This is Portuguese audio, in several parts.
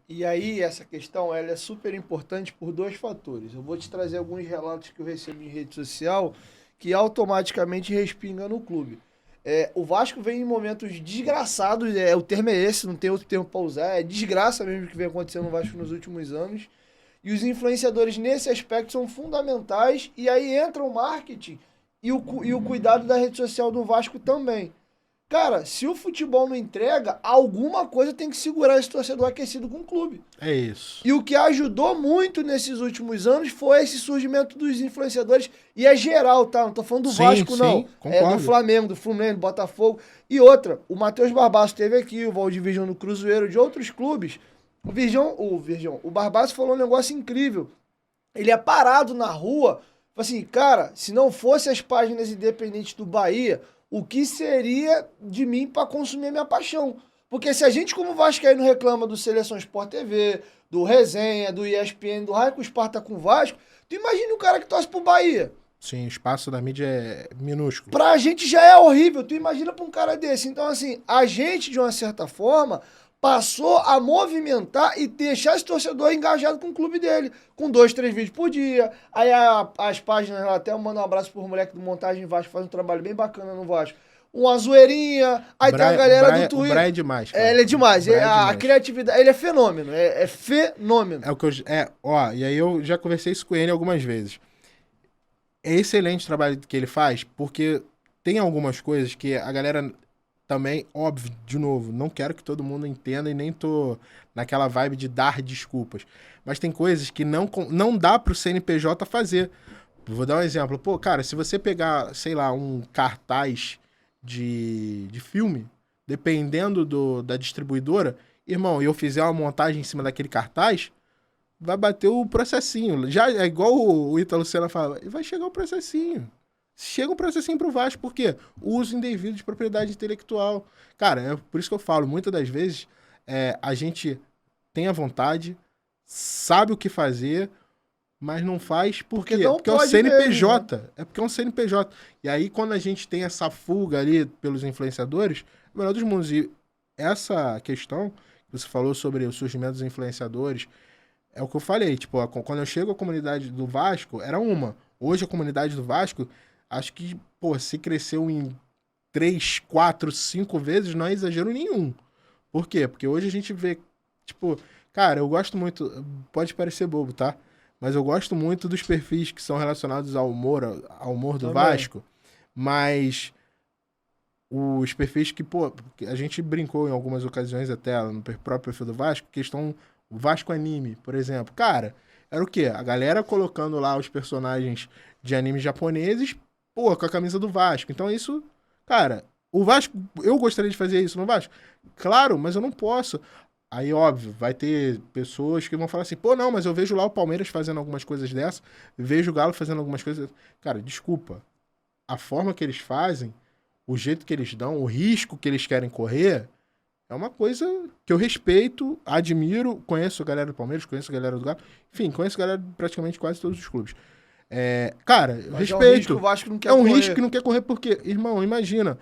E aí, essa questão, ela é super importante por dois fatores. Eu vou te trazer alguns relatos que eu recebo em rede social que automaticamente respinga no clube. O Vasco vem em momentos desgraçados, o termo é esse, não tem outro termo para usar, é desgraça mesmo que vem acontecendo no Vasco nos últimos anos. E os influenciadores nesse aspecto são fundamentais, e aí entra o marketing e o cuidado da rede social do Vasco também. Cara, se o futebol não entrega, alguma coisa tem que segurar esse torcedor aquecido com o clube. É isso. E o que ajudou muito nesses últimos anos foi esse surgimento dos influenciadores. E é geral, tá? Não tô falando do Sim, Vasco, não. sim, É do concordo. Flamengo, do Fluminense, do Botafogo. E outra, o Matheus Barbaço esteve aqui, o Valdivision no Cruzeiro, de outros clubes. O Barbaço falou um negócio incrível. Ele é parado na rua, assim, cara, se não fosse as páginas independentes do Bahia, o que seria de mim para consumir a minha paixão? Porque se a gente, como vascaíno, reclama do Seleção Sport TV, do Resenha, do ESPN, do Raio com Esparta com Vasco, tu imagina o cara que torce pro Bahia. Sim, o espaço da mídia é minúsculo. Pra gente já é horrível, tu imagina pra um cara desse. Então, assim, a gente, de uma certa forma, passou a movimentar e deixar esse torcedor engajado com o clube dele. Com dois, três vídeos por dia. Aí as páginas lá, até eu mando um abraço pro moleque do Montagem Vasco, faz um trabalho bem bacana no Vasco. Uma zoeirinha. Aí tem a galera do O Brian Twitter. é demais, É, cara. ele é O demais. Brian é A demais. criatividade, ele é fenômeno. É fenômeno. É o que eu. Ó, e aí eu já conversei isso com ele algumas vezes. É excelente o trabalho que ele faz, porque tem algumas coisas que a galera também, óbvio, de novo, não quero que todo mundo entenda e nem tô naquela vibe de dar desculpas. Mas tem coisas que não dá pro CNPJ fazer. Vou dar um exemplo. Pô, cara, se você pegar, sei lá, um cartaz de filme, dependendo da distribuidora, irmão, e eu fizer uma montagem em cima daquele cartaz, vai bater o processinho. Já é igual o Ítalo Senna fala, vai chegar o processinho. Chega um processinho pro Vasco, por quê? Uso indevido de propriedade intelectual. Cara, é por isso que eu falo, muitas das vezes a gente tem a vontade, sabe o que fazer, mas não faz por Porque quê? não Porque é o pode mesmo, né? CNPJ. É porque é um CNPJ. E aí, quando a gente tem essa fuga ali pelos influenciadores, é o melhor dos mundos. E essa questão que você falou sobre o surgimento dos influenciadores, é o que eu falei. Tipo, quando eu chego à comunidade do Vasco, era uma. Hoje, a comunidade do Vasco, acho que, pô, se cresceu em 3, 4, 5 vezes, não é exagero nenhum. Por quê? Porque hoje a gente vê, tipo, cara, eu gosto muito, pode parecer bobo, tá? Mas eu gosto muito dos perfis que são relacionados ao humor do Também. Vasco, mas os perfis que, pô, a gente brincou em algumas ocasiões até no próprio perfil do Vasco, questão o Vasco Anime, por exemplo. Cara, era o quê? A galera colocando lá os personagens de animes japoneses, pô, com a camisa do Vasco. Então isso, cara, o Vasco, eu gostaria de fazer isso no Vasco. Claro, mas eu não posso. Aí, óbvio, vai ter pessoas que vão falar assim, pô, não, mas eu vejo lá o Palmeiras fazendo algumas coisas dessas, vejo o Galo fazendo algumas coisas. Cara, desculpa. A forma que eles fazem, o jeito que eles dão, o risco que eles querem correr, é uma coisa que eu respeito, admiro, conheço a galera do Palmeiras, conheço a galera do Galo, enfim, conheço a galera de praticamente quase todos os clubes. Cara, eu Mas é um risco que o respeito. Vasco não É quer um risco que correr. não quer correr porque, irmão, imagina,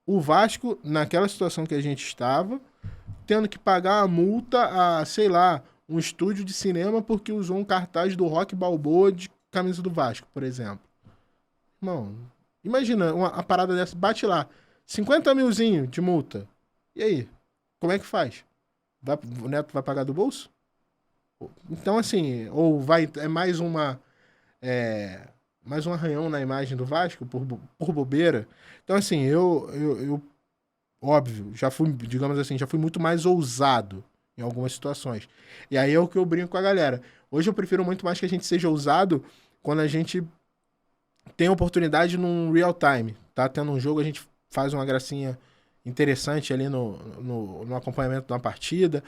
o Vasco, naquela situação que a gente estava, tendo que pagar a multa a, sei lá, um estúdio de cinema porque usou um cartaz do Rock Balboa de camisa do Vasco, por exemplo. Irmão, imagina a parada dessa, bate lá, 50 milzinho de multa. E aí? Como é que faz? O Neto vai pagar do bolso? Então, assim, ou vai. É mais uma. É, mais um arranhão na imagem do Vasco por bobeira. Então, assim, óbvio, já fui, digamos assim, já fui muito mais ousado em algumas situações. E aí é o que eu brinco com a galera. Hoje eu prefiro muito mais que a gente seja ousado quando a gente tem oportunidade num real time. Tá tendo um jogo, a gente faz uma gracinha interessante ali no acompanhamento de uma partida.